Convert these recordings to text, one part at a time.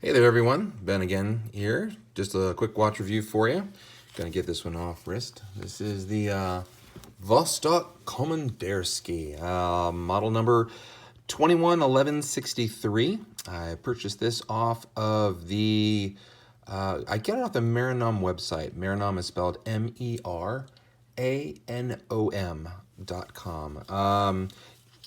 Hey there, everyone. Ben again here. Just a quick watch review for you. Gonna get this one off wrist. This is the Vostok Komandirskie, model number 211163. I purchased this off of I get it off the Meranom website. Meranom is spelled Meranom.com.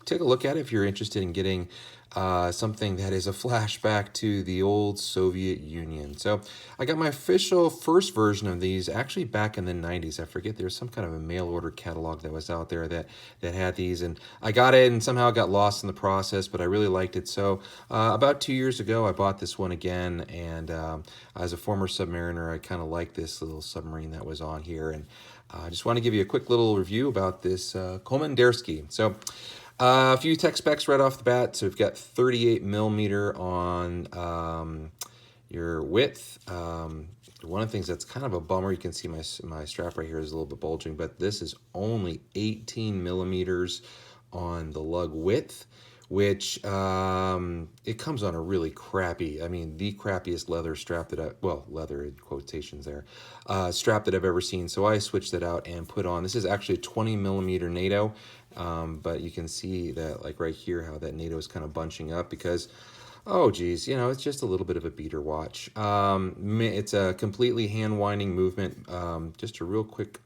Take a look at it if you're interested in getting something that is a flashback to the old Soviet Union. So I got my official first version of these actually back in the 90s. I forget, there was some kind of a mail order catalog that was out there that had these, and I got it and somehow got lost in the process, but I really liked it. So about 2 years ago, I bought this one again, and as a former submariner, I kind of liked this little submarine that was on here, and I just want to give you a quick little review about this Komandirskie. So a few tech specs right off the bat. So we've got 38 millimeter on your width. One of the things that's kind of a bummer, you can see my strap right here is a little bit bulging, but this is only 18 millimeters on the lug width, which it comes on a really crappy, I mean, the crappiest leather strap well, leather in quotations there, strap that I've ever seen. So I switched it out and put on, this is actually a 20 millimeter NATO, but you can see that, like right here, how that NATO is kind of bunching up because, oh geez, it's just a little bit of a beater watch. It's a completely hand winding movement. Just a real quick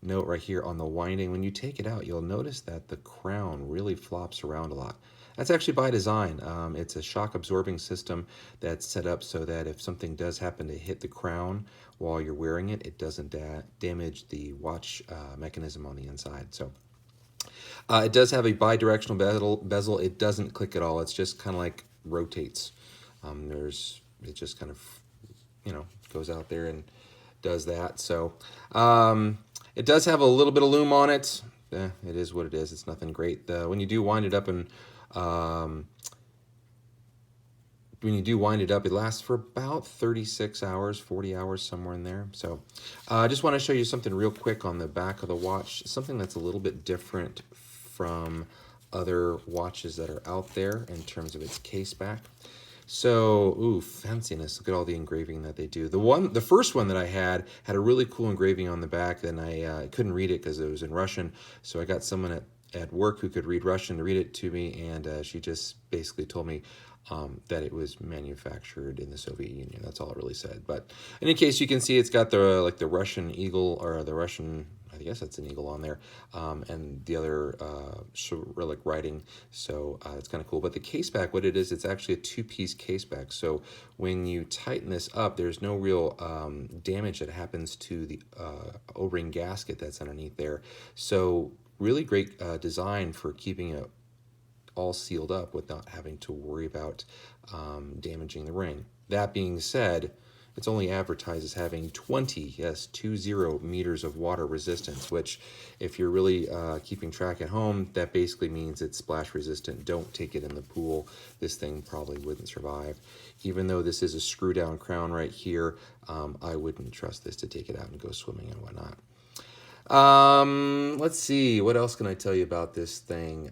note right here on the winding. When you take it out, you'll notice that the crown really flops around a lot. That's actually by design. It's a shock absorbing system that's set up so that if something does happen to hit the crown while you're wearing it, it doesn't damage the watch mechanism on the inside. So it does have a bi-directional bezel. It doesn't click at all. It's just kind of like rotates. It just kind of, goes out there and does that. So it does have a little bit of loom on it. It is what it is. It's nothing great. When you do wind it up, it lasts for about 36 hours, 40 hours, somewhere in there. So I just want to show you something real quick on the back of the watch, something that's a little bit different from other watches that are out there in terms of its case back. So, ooh, fanciness. Look at all the engraving that they do. The first one that I had a really cool engraving on the back, then I couldn't read it because it was in Russian. So I got someone at work who could read Russian to read it to me, and she just basically told me that it was manufactured in the Soviet Union. That's all it really said. But in any case, you can see it's got the Russian eagle, or the Russian, I guess that's an eagle on there, and the other Cyrillic writing. So it's kind of cool. But the case back, what it is, it's actually a two-piece case back. So when you tighten this up, there's no real damage that happens to the O-ring gasket that's underneath there. So really great design for keeping it all sealed up without having to worry about damaging the ring. That being said, it's only advertised as having 20 meters of water resistance, which if you're really keeping track at home, that basically means it's splash resistant. Don't take it in the pool. This thing probably wouldn't survive. Even though this is a screw down crown right here, I wouldn't trust this to take it out and go swimming and whatnot. Let's see, what else can I tell you about this thing?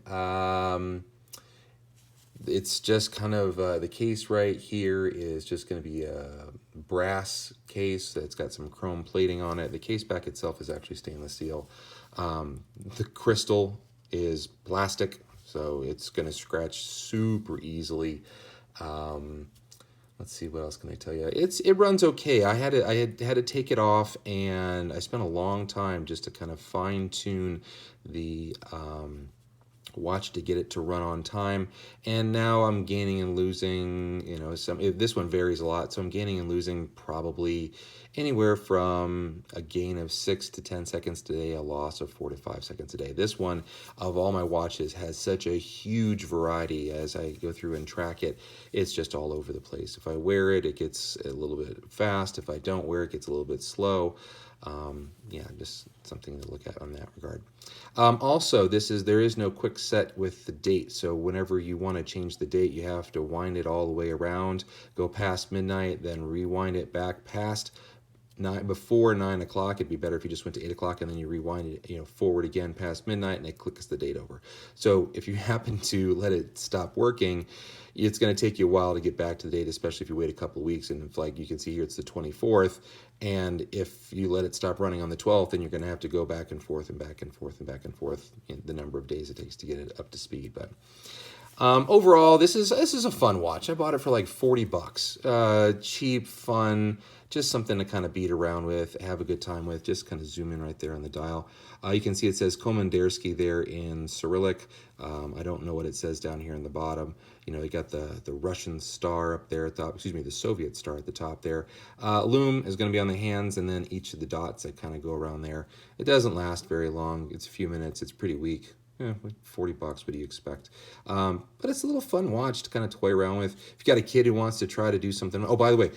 It's just kind of, the case right here is just going to be a brass case that's got some chrome plating on it. The case back itself is actually stainless steel. The crystal is plastic, so it's going to scratch super easily. Let's see, what else can I tell you? It runs okay. I had to take it off, and I spent a long time just to kind of fine tune the watch to get it to run on time. And now I'm gaining and losing, this one varies a lot, so I'm gaining and losing probably anywhere from a gain of 6 to 10 seconds a day, a loss of 4 to 5 seconds a day. This one, of all my watches, has such a huge variety. As I go through and track it, it's just all over the place. If I wear it, it gets a little bit fast. If I don't wear it, it gets a little bit slow. Just something to look at on that regard. Also, there is no quick set with the date, so whenever you want to change the date, you have to wind it all the way around, go past midnight, then rewind it back past before 9 o'clock. It'd be better if you just went to 8 o'clock and then you rewind it, forward again past midnight, and it clicks the date over. So if you happen to let it stop working, it's going to take you a while to get back to the date, especially if you wait a couple of weeks. And if, like you can see here, it's the 24th, and if you let it stop running on the 12th, then you're going to have to go back and forth and back and forth and back and forth in the number of days it takes to get it up to speed. But overall, this is a fun watch. I bought it for like $40. Cheap, fun, just something to kind of beat around with, have a good time with. Just kind of zoom in right there on the dial. You can see it says Komandirskie there in Cyrillic. I don't know what it says down here in the bottom. You got the Russian star up there at the top, excuse me, the Soviet star at the top there. Loom is going to be on the hands, and then each of the dots that kind of go around there. It doesn't last very long. It's a few minutes. It's pretty weak. Yeah, like $40, what do you expect? But it's a little fun watch to kind of toy around with. If you got a kid who wants to try to do something, oh, by the way,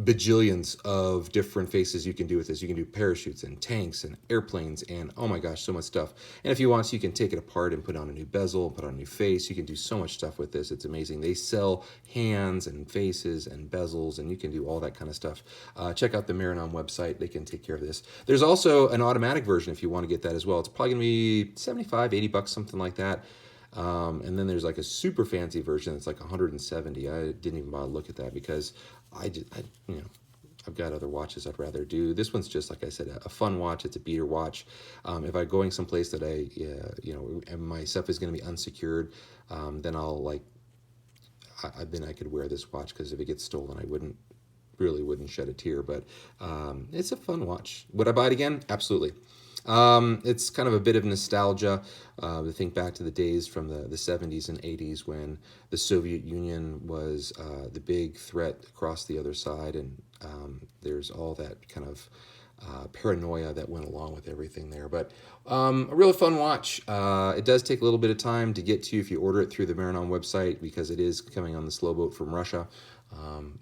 bajillions of different faces you can do with this. You can do parachutes and tanks and airplanes and, oh my gosh, so much stuff. And if you want to, you can take it apart and put on a new bezel, put on a new face. You can do so much stuff with this. It's amazing. They sell hands and faces and bezels, and you can do all that kind of stuff. Check out the Maranon website. They can take care of this. There's also an automatic version if you want to get that as well. It's probably going to be 75, 80 bucks, something like that. And then there's like a super fancy version that's like 170. I didn't even bother to look at that because I've got other watches I'd rather do. This one's just, like I said, a fun watch. It's a beater watch. If I'm going someplace that and my stuff is going to be unsecured, then I could wear this watch, because if it gets stolen, I wouldn't shed a tear. But it's a fun watch. Would I buy it again? Absolutely. It's kind of a bit of nostalgia to think back to the days from the 70s and 80s when the Soviet Union was the big threat across the other side, and there's all that kind of paranoia that went along with everything there. But a real fun watch. It does take a little bit of time to get to if you order it through the Maranon website, because it is coming on the slow boat from Russia.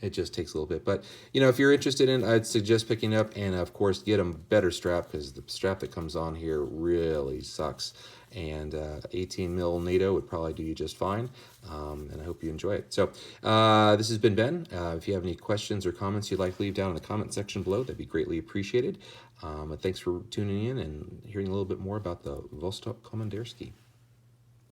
It just takes a little bit. But, if you're interested in it, I'd suggest picking it up. And, of course, get a better strap, because the strap that comes on here really sucks. And 18 mil NATO would probably do you just fine. And I hope you enjoy it. So this has been Ben. If you have any questions or comments you'd like to leave down in the comment section below, that'd be greatly appreciated. Thanks for tuning in and hearing a little bit more about the Vostok Komandirskie.